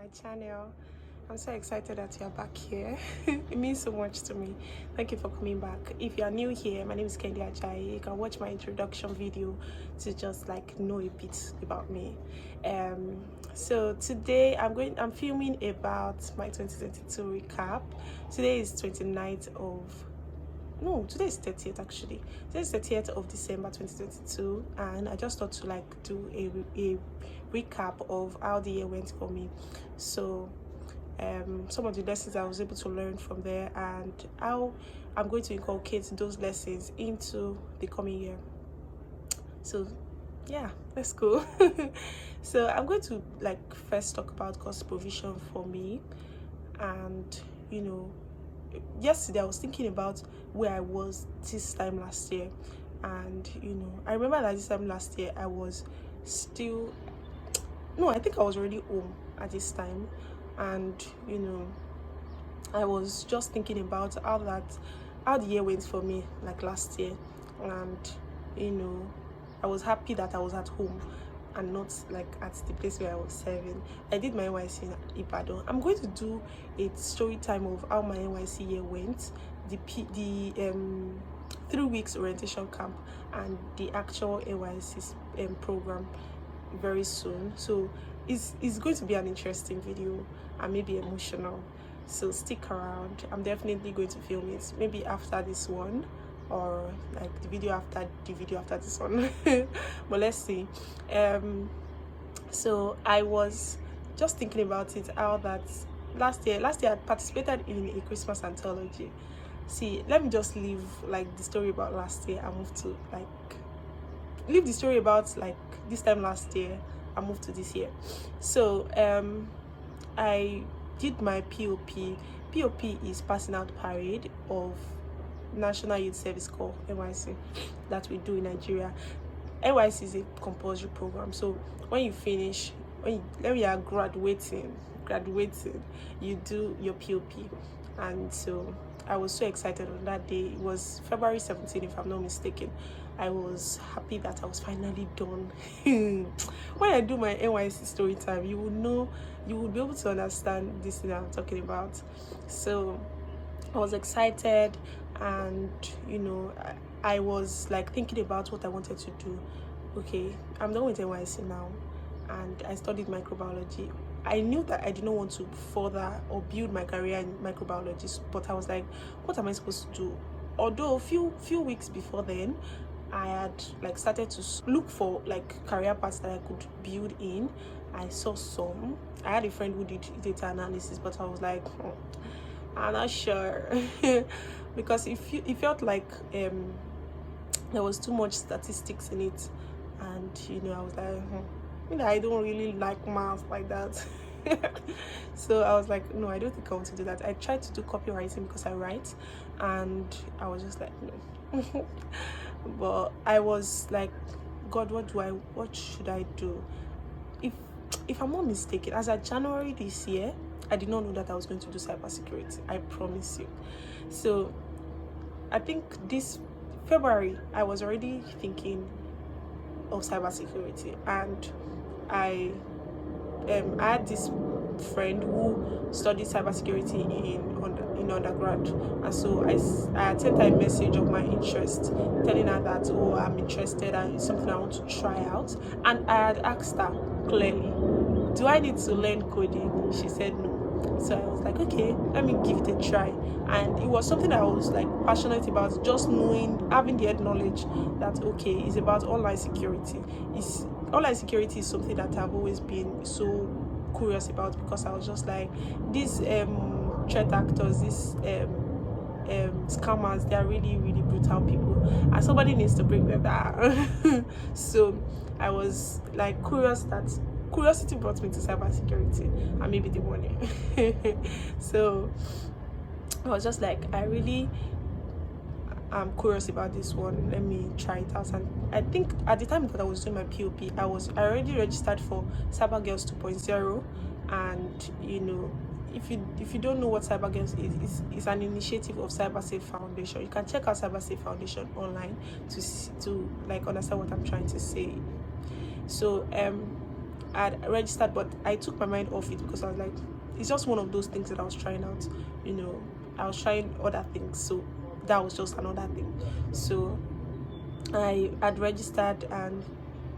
my channel. I'm so excited that you're back here. It means so much to me. Thank you for coming back. If you are new here, my name is Kehinde Ajayi. You can watch my introduction video to just like know a bit about me. So today I'm filming about my 2022 recap. Today is 29th of no, today is 30th actually. Today is 30th of December 2022, and I just thought to like do a recap of how the year went for me. So some of the lessons I was able to learn from there and how I'm going to inculcate those lessons into the coming year. So yeah, let's go. So I'm going to like first talk about God's provision for me. And yesterday I was thinking about where I was this time last year, and I remember that this time last year I was still I think I was already home at this time, and I was just thinking about how the year went for me like last year, and I was happy that I was at home and not like at the place where I was serving. I did my NYC in Ibadan. I'm going to do a story time of how my NYC year went, the 3 weeks orientation camp and the actual NYC program very soon. So it's going to be an interesting video and maybe emotional. So stick around. I'm definitely going to film it maybe after this one, or like the video after this one. But let's see. So I was just thinking about it, how that last year I participated in a Christmas anthology. See, let me just leave like the story about last year. I moved to like leave the story about like this time last year. I moved to this year. So I did my POP. POP is passing out parade of National Youth Service Corps, NYC, that we do in Nigeria. NYC is a compulsory program, so when you finish, when you are graduating, you do your POP. And so I was so excited on that day. It was February 17th, if I'm not mistaken. I was happy that I was finally done. When I do my NYC story time, you would be able to understand this thing I'm talking about. So I was excited, and I was like thinking about what I wanted to do. Okay, I'm done with NYC now, and I studied microbiology. I knew that I didn't want to further or build my career in microbiology, but I was like, what am I supposed to do? Although a few weeks before then, I had like started to look for like career paths that I could build in. I saw some. I had a friend who did data analysis, but I was like, I'm not sure. Because it felt like there was too much statistics in it, and I was like, I don't really like math like that. So I was like, no, I don't think I want to do that. I tried to do copywriting because I write, and I was just like, no. But I was like, God, what should I do? If I'm not mistaken, as of January this year, I did not know that I was going to do cybersecurity. I promise you. So I think this February I was already thinking of cybersecurity, and I had this friend who studied cybersecurity in undergrad, and so I sent her a message of my interest, telling her that I'm interested and it's something I want to try out. And I had asked her clearly, do I need to learn coding? She said no. So I was like, okay, let me give it a try. And it was something I was like passionate about, just having the head knowledge that okay, it's about online security. Online security is something that I've always been so curious about, because I was just like, these threat actors, these scammers, they are really, really brutal people, and somebody needs to bring them down. So I was like curiosity brought me to cybersecurity, and maybe the money. So I was just like, I'm curious about this one, let me try it out. And I think at the time that I was doing my POP, I already registered for Cyber Girls 2.0. And if you don't know what Cyber Girls is, it's an initiative of CyberSafe Foundation. You can check out CyberSafe Foundation online to like understand what I'm trying to say. So I'd registered, but I took my mind off it because I was like, it's just one of those things that I was trying out. I was trying other things, so that was just another thing. So I had registered, and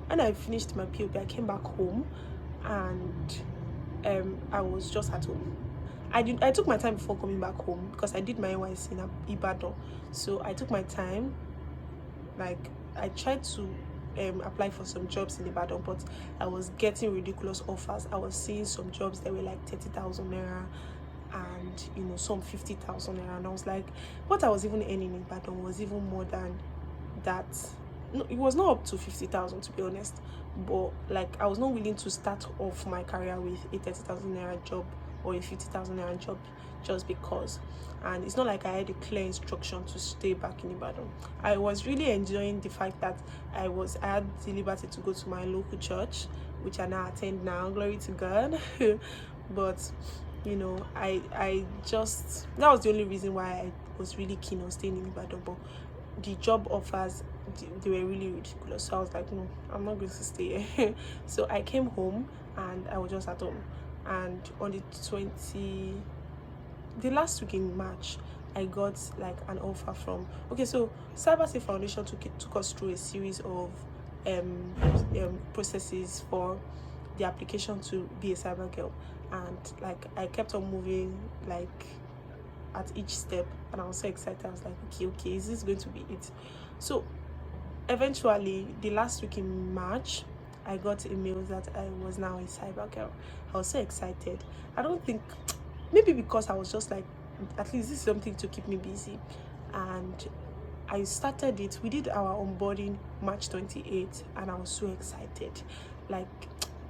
when I finished my POP, I came back home, and I was just at home. I took my time before coming back home because I did my NYC in Ibadan. So I took my time. Like, I tried to apply for some jobs in Ibadan, but I was getting ridiculous offers. I was seeing some jobs that were like 30,000 naira, and some 50,000 naira, and I was like, what I was even earning in Ibadan was even more than that. No, it was not up to 50,000, to be honest, but like I was not willing to start off my career with a 30,000 naira job or a 50,000 naira job just because. And it's not like I had a clear instruction to stay back in Ibadan. I was really enjoying the fact that I had the liberty to go to my local church, which I now attend now, glory to God. But I just, that was the only reason why I was really keen on staying in Ibadan. But the job offers, they were really ridiculous, so I was like, no, I'm not going to stay here. So I came home, and I was just at home. And on the last week in March, I got like an offer from, so CyberSafe Foundation took us through a series of processes for the application to be a cyber girl, and like I kept on moving like at each step, and I was so excited. I was like, okay, is this going to be it? So eventually, the last week in March, I got a mail that I was now a cyber girl. I was so excited. I don't think, maybe because I was just like, at least this is something to keep me busy. And I started it. We did our onboarding March 28th, and I was so excited. Like,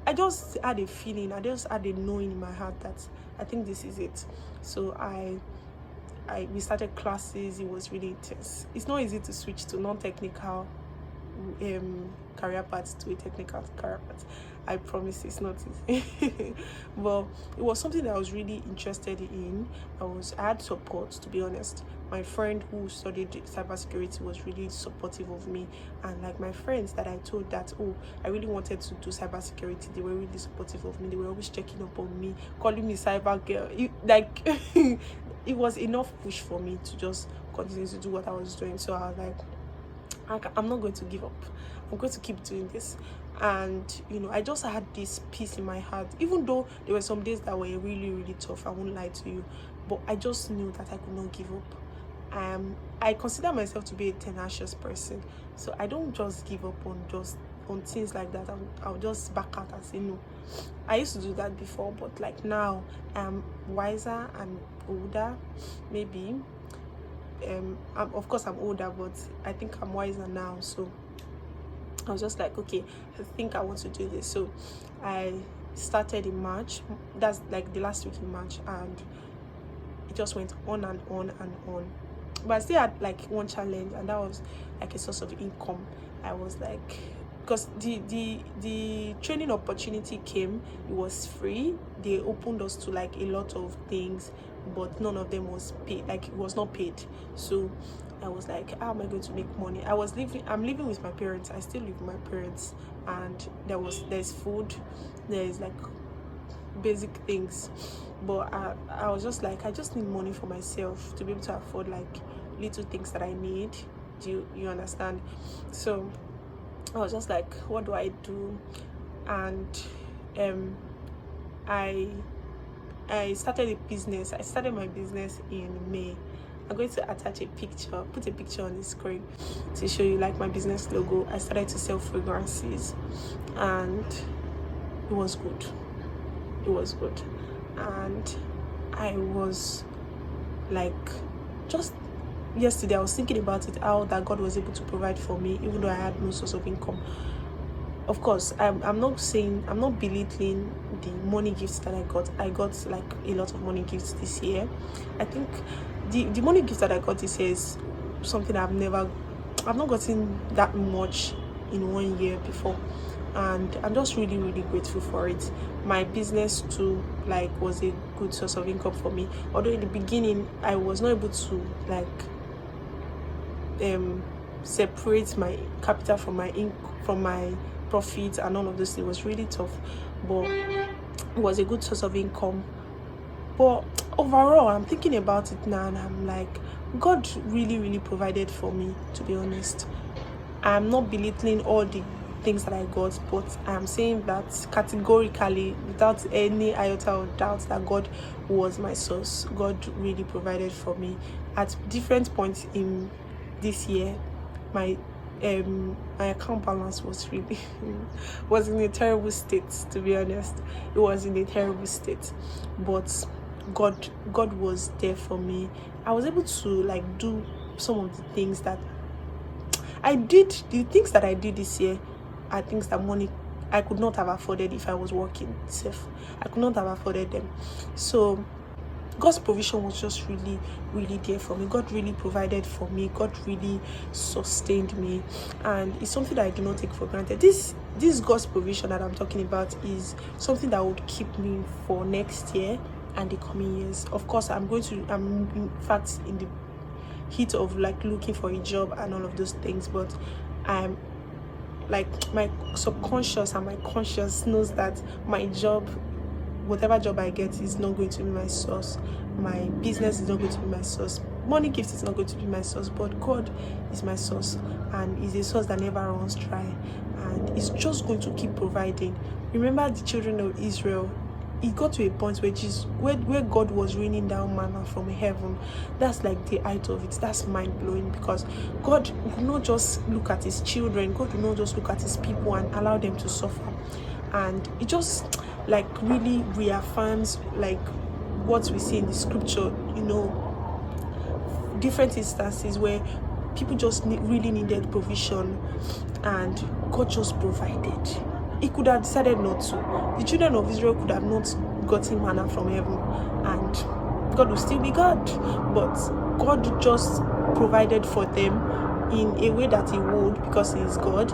I just had a feeling, I just had a knowing in my heart that I think this is it. So we started classes. It was really intense. It's not easy to switch to non-technical career paths to a technical career path. I promise it's not easy. But it was something that I was really interested in. I had support, to be honest. My friend who studied cybersecurity was really supportive of me, and like my friends that I told that, oh, I really wanted to do cybersecurity, they were really supportive of me. They were always checking up on me, calling me cyber girl. It was enough push for me to just continue to do what I was doing. So I was like, I'm not going to give up. I'm going to keep doing this. And I just had this peace in my heart, even though there were some days that were really, really tough. I won't lie to you, but I just knew that I could not give up. I consider myself to be a tenacious person, so I don't just give up on things like that. I'll just back out and say no. I used to do that before, but like now I'm wiser and older. Maybe of course I'm older, but I think I'm wiser now. So I was just like, okay, I think I want to do this. So I started in March. That's like the last week in March, and it just went on and on and on. But I still had like one challenge, and that was like a source of income. I was like, because the training opportunity came, it was free. They opened us to like a lot of things, but none of them was paid. Like, it was not paid. So I was like, how am I going to make money? I'm living with my parents. I still live with my parents, and there's food, there's like basic things, but I was just like, I just need money for myself to be able to afford like little things that I need. Do you understand? So I was just like, what do I do? And I started a business. I started my business in May. I'm going to attach put a picture on the screen to show you like my business logo. I started to sell fragrances, and it was good. And I was like, just yesterday I was thinking about it, how that God was able to provide for me even though I had no source of income. Of course, I'm not belittling the money gifts that I got. I got like a lot of money gifts this year. I think the money gifts that I got this year is something I've not gotten that much in 1 year before, and I'm just really, really grateful for it. My business too was a good source of income for me, although in the beginning I was not able to separate my capital from my profit and all of this. It was really tough, but it was a good source of income. But overall, I'm thinking about it now and I'm like, God really provided for me, to be honest. I'm not belittling all the things that I got, but I'm saying that categorically, without any iota of doubt, that God was my source. God really provided for me at different points in this year. My account balance was really was in a terrible state, to be honest. It was in a terrible state, but God was there for me. I was able to like do some of the things that I did. The things that I did this year are things that money I could not have afforded if I was working safe. I could not have afforded them. So God's provision was just really there for me. God really provided for me. God really sustained me, and it's something that I do not take for granted. This God's provision that I'm talking about is something that would keep me for next year and the coming years. Of course, I'm in fact in the heat of like looking for a job and all of those things, but I'm like, my subconscious and my conscious knows that my job, whatever job I get, is not going to be my source. My business is not going to be my source. Money gift is not going to be my source, but God is my source, and is a source that never runs dry, and it's just going to keep providing. Remember the children of Israel. It got to a point where God was raining down manna from heaven. That's like the height of it. That's mind-blowing, because God will not just look at his children. God will not just look at his people and allow them to suffer. And it just like really reaffirms like what we see in the scripture, different instances where people just really needed provision, and God just provided. He could have decided not to. The children of Israel could have not gotten manna from heaven, and God would still be God. But God just provided for them in a way that he would, because he is God,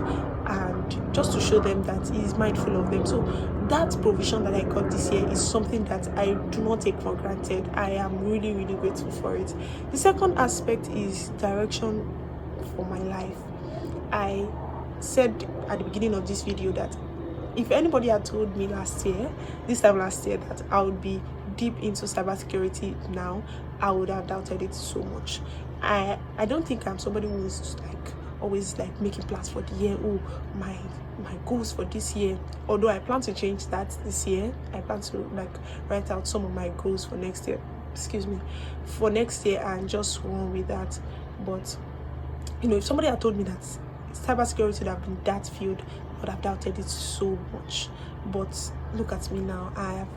and just to show them that he is mindful of them. So that provision that I got this year is something that I do not take for granted. I am really grateful for it. The second aspect is direction for my life. I said at the beginning of this video that if anybody had told me this time last year, that I would be deep into cybersecurity now, I would have doubted it so much. I don't think I'm somebody who is like always like making plans for the year. Oh, my goals for this year. Although I plan to change that this year. I plan to like write out some of my goals for next year. For next year, and just run with that. But if somebody had told me that cybersecurity would have been that field, I would have doubted it so much. But look at me now. I have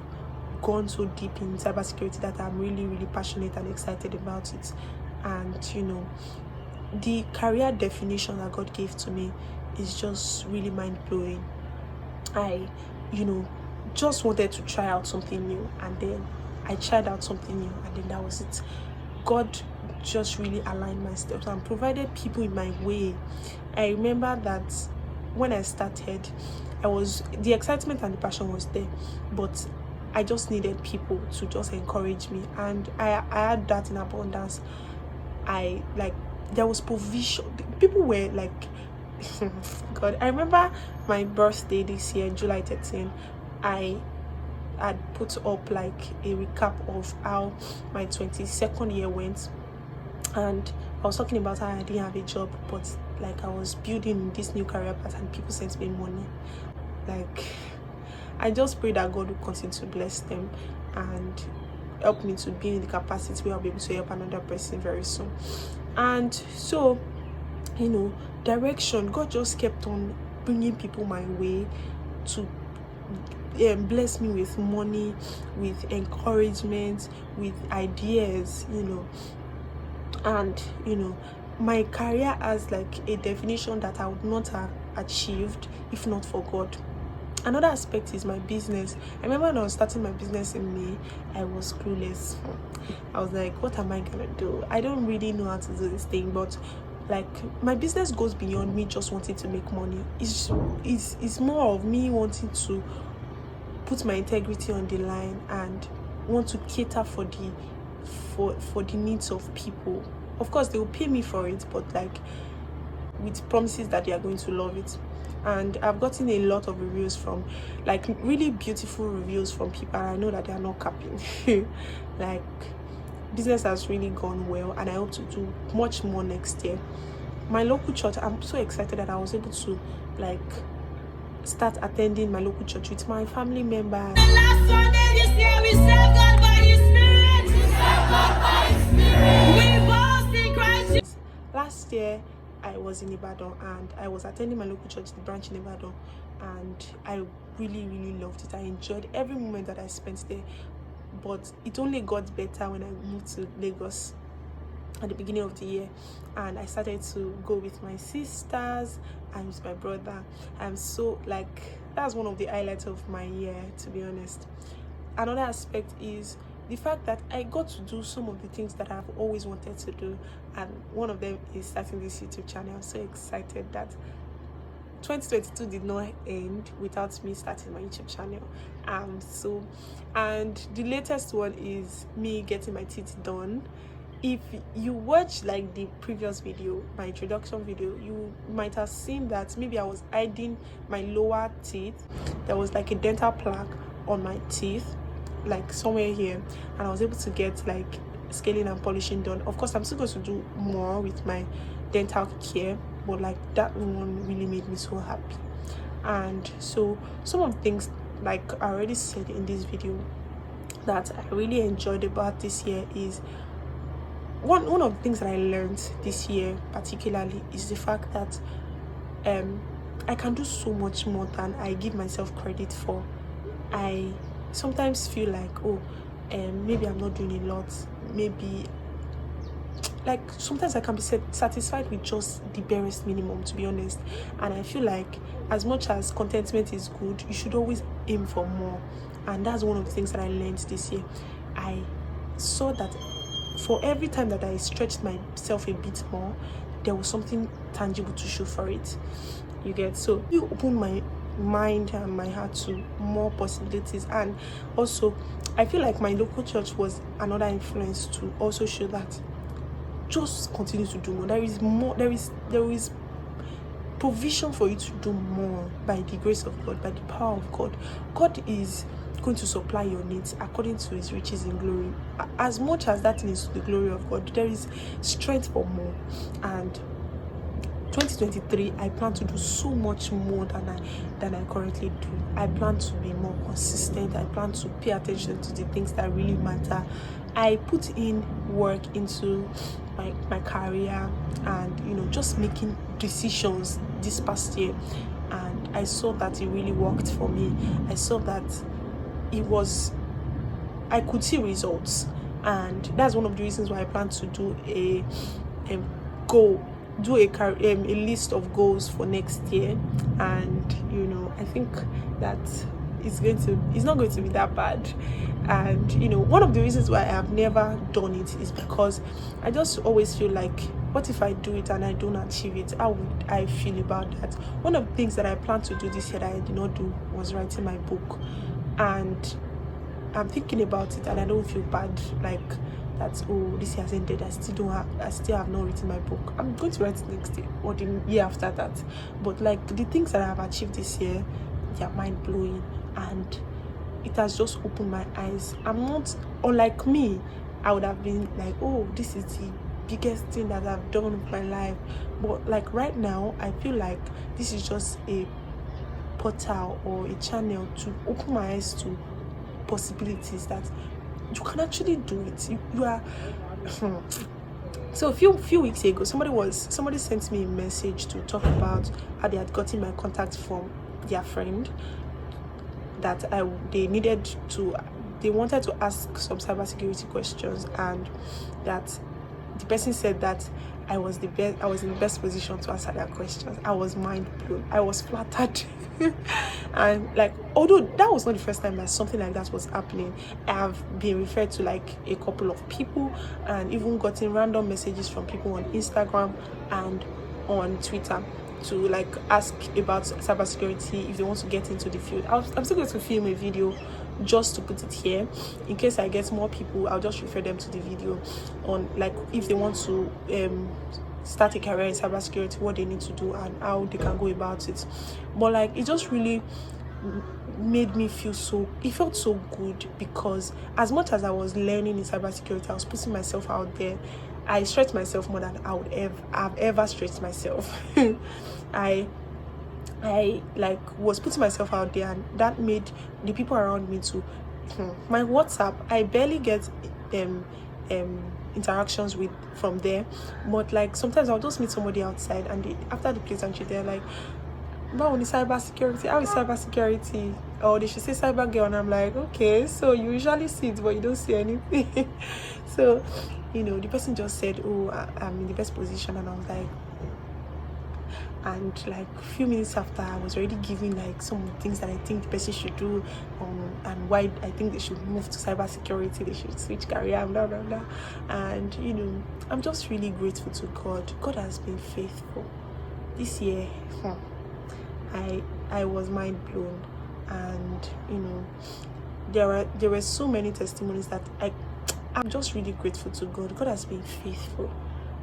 gone so deep in cybersecurity that I'm really passionate and excited about it. And the career definition that God gave to me is just really mind-blowing. I just wanted to try out something new, and then I tried out something new, and then that was it. God just really aligned my steps and provided people in my way. I remember that when I started, the excitement and the passion was there, but I just needed people to just encourage me, and I had that in abundance. There was provision. People were like God. I remember my birthday this year, July 13. I had put up like a recap of how my 22nd year went, and I was talking about how I didn't have a job, but like I was building this new career path, and people sent me money. Like, I just pray that God will continue to bless them and help me to be in the capacity where I'll be able to help another person very soon. And so, direction, God just kept on bringing people my way to bless me with money, with encouragement, with ideas, and my career has like a definition that I would not have achieved if not for God. Another aspect is my business. I remember when I was starting my business in May, I was clueless. I was like, what am I gonna do? I don't really know how to do this thing. But like, my business goes beyond me just wanting to make money. It's more of me wanting to put my integrity on the line and want to cater for the needs of people. Of course, they will pay me for it, but like with promises that they are going to love it. and I've gotten a lot of reviews from, like, really beautiful reviews from people, and I know that they are not capping. Like, business has really gone well, and I hope to do much more next year. My local church, I'm so excited that I was able to, like, start attending my local church with my family members. Last Sunday this year, we serve God by His Spirit. We serve God by His Spirit. We boast in Christ Jesus. Last year, I was in Ibadan, and I was attending my local church, the branch in Ibadan, and I really loved it. I enjoyed every moment that I spent there, but it only got better when I moved to Lagos at the beginning of the year, and I started to go with my sisters and with my brother. I'm so, like, that's one of the highlights of my year, to be honest. Another aspect is the fact that I got to do some of the things that I've always wanted to do, and one of them is starting this YouTube channel. I'm so excited that 2022 did not end without me starting my YouTube channel. And the latest one is me getting my teeth done. If you watch, like, the previous video, my introduction video, you might have seen that maybe I was hiding my lower teeth. There was like a dental plaque on my teeth, like somewhere here, and I was able to get, like, scaling and polishing done. Of course, I'm still going to do more with my dental care, but like, that one really made me so happy. And so some of the things, like I already said in this video, that I really enjoyed about this year is one of the things that I learned this year particularly is the fact that I can do so much more than I give myself credit for. I sometimes feel like, oh, maybe I'm not doing a lot, maybe, like, sometimes I can be satisfied with just the barest minimum, to be honest. And I feel like as much as contentment is good, you should always aim for more. And that's one of the things that I learned this year. I saw that for every time that I stretched myself a bit more, there was something tangible to show for it. You get? So you open my mind and my heart to more possibilities. And also, I feel like my local church was another influence to also show that just continue to do more. There is more, there is provision for you to do more by the grace of God, by the power of God. God is going to supply your needs according to His riches in glory. As much as that is the glory of God, there is strength for more. And 2023, I plan to do so much more than I currently do. I plan to be more consistent. I plan to pay attention to the things that really matter. I put in work into my career, and just making decisions this past year, and I saw that it really worked for me. I saw that I could see results, and that's one of the reasons why I plan to do a list of goals for next year. And I think that it's not going to be that bad. And one of the reasons why I have never done it is because I just always feel like, what if I do it and I don't achieve it? How would I feel about that? One of the things that I planned to do this year that I did not do was writing my book, and I'm thinking about it, and I don't feel bad, like that, oh, this year has ended, I still have not written my book. I'm going to write it next year or the year after that. But like, the things that I have achieved this year, they are mind-blowing, and it has just opened my eyes. I'm not, unlike me, I would have been like, oh, this is the biggest thing that I've done with my life. But like, right now, I feel like this is just a portal or a channel to open my eyes to possibilities that you can actually do it. You are So a few weeks ago, somebody sent me a message to talk about how they had gotten my contact from their friend, that they wanted to ask some cybersecurity questions, and that the person said that I was in the best position to answer their questions. I was mind blown. I was flattered. And like, although that was not the first time that something like that was happening, I have been referred to like a couple of people, and even gotten random messages from people on Instagram and on Twitter to like ask about cybersecurity if they want to get into the field. I'm still going to film a video just to put it here. In case I get more people, I'll just refer them to the video on, like, if they want to start a career in cybersecurity, what they need to do and how they can go about it. But like, it just really made me feel it felt so good, because as much as I was learning in cybersecurity, I was putting myself out there. I stretched myself more than I've ever stretched myself. I like was putting myself out there, and that made the people around me to my WhatsApp, I barely get interactions with from there, but like sometimes I'll just meet somebody outside, and after the place, and they're like, "But on cybersecurity, how is cybersecurity?" Or they should say cyber girl, and I'm like, okay, so you usually see it, but you don't see anything. So, you know, the person just said, "Oh, I'm in the best position," and I was like, and like a few minutes after, I was already giving like some things that I think the person should do, and why I think they should move to cybersecurity, they should switch career, blah blah blah. And you know, I'm just really grateful to God. God has been faithful. This year, I was mind blown, and you know, there were so many testimonies that I'm just really grateful to God. God has been faithful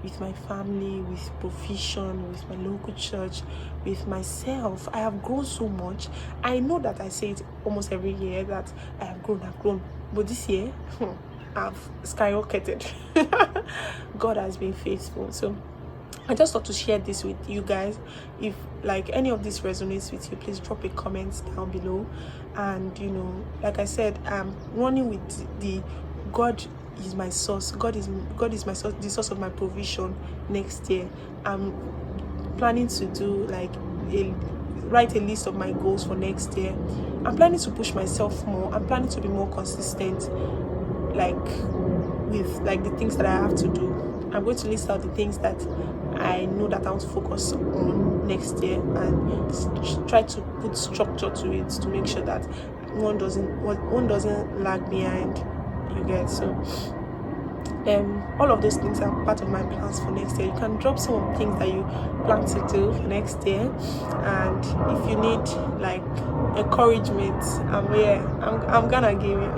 with my family, with provision, with my local church, with myself. I have grown so much. I know that I say it almost every year that I have grown, but this year I've skyrocketed. God has been faithful. So I just thought to share this with you guys. If like any of this resonates with you, please drop a comment down below. And you know, like I said, I'm running with the God is my source. God is my source, the source of my provision next year. I'm planning to do like write a list of my goals for next year. I'm planning to push myself more. I'm planning to be more consistent, like with like the things that I have to do. I'm going to list out the things that I know that I want to focus on next year, and try to put structure to it to make sure that one doesn't lag behind. You get, so all of those things are part of my plans for next year. You can drop some of the things that you plan to do for next year, and if you need like encouragement, I'm gonna give you.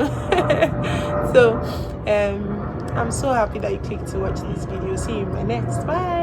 So I'm so happy that you clicked to watch this video. See you in my next. Bye.